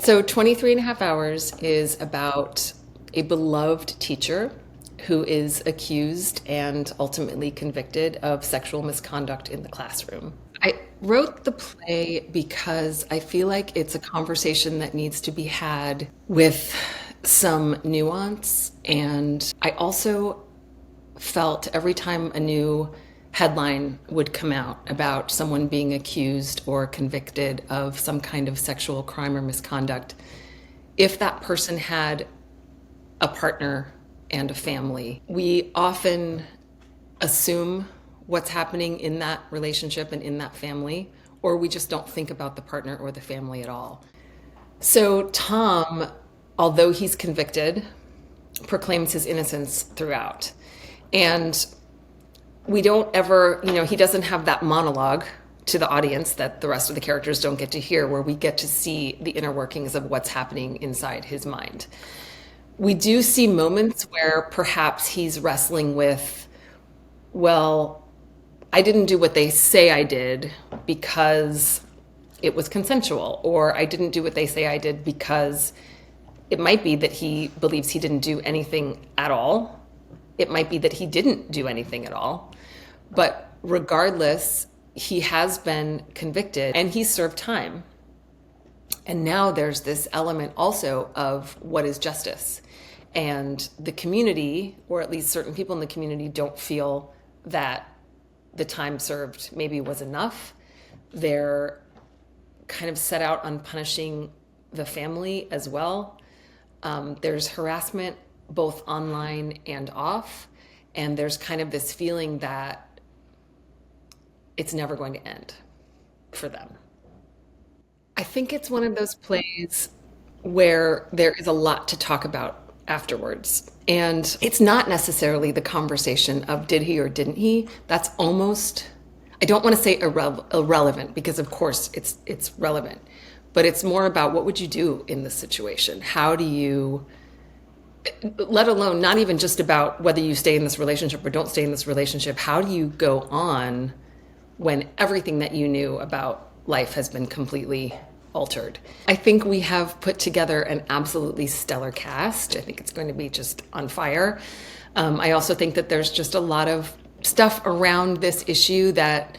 So 23 and a half hours is about a beloved teacher who is accused and ultimately convicted of sexual misconduct in the classroom. I wrote the play because I feel like it's a conversation that needs to be had with some nuance. And I also felt every time a new headline would come out about someone being accused or convicted of some kind of sexual crime or misconduct, if that person had a partner and a family, we often assume what's happening in that relationship and in that family, or we just don't think about the partner or the family at all. So Tom, although he's convicted, proclaims his innocence throughout. And we don't ever, he doesn't have that monologue to the audience that the rest of the characters don't get to hear, where we get to see the inner workings of what's happening inside his mind. We do see moments where perhaps he's wrestling with, well, I didn't do what they say I did because it was consensual, or I didn't do what they say I did because it might be that he believes he didn't do anything at all. It might be that he didn't do anything at all. But regardless, he has been convicted and he's served time. And now there's this element also of what is justice. And the community, or at least certain people in the community, don't feel that the time served maybe was enough. They're kind of set out on punishing the family as well. There's harassment both online and off. And there's kind of this feeling that it's never going to end for them. I think it's one of those plays where there is a lot to talk about afterwards. And it's not necessarily the conversation of did he or didn't he. That's almost, I don't want to say irrelevant, because of course it's relevant, but it's more about what would you do in this situation? How do you, let alone not even just about whether you stay in this relationship or don't stay in this relationship, how do you go on when everything that you knew about life has been completely altered? I think we have put together an absolutely stellar cast. I think it's going to be just on fire. I also think that there's just a lot of stuff around this issue that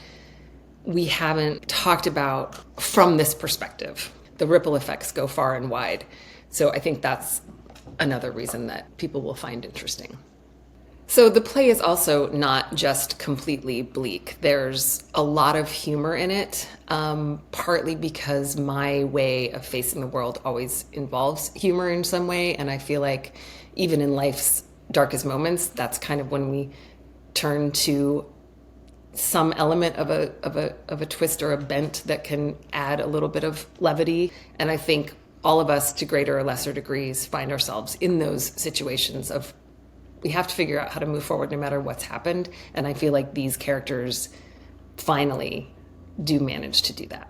we haven't talked about from this perspective. The ripple effects go far and wide. So I think that's another reason that people will find interesting. So the play is also not just completely bleak. There's a lot of humor in it, partly because my way of facing the world always involves humor in some way. And I feel like even in life's darkest moments, that's kind of when we turn to some element of a twist or a bent that can add a little bit of levity. And I think all of us, to greater or lesser degrees, find ourselves in those situations of we have to figure out how to move forward no matter what's happened. And I feel like these characters finally do manage to do that.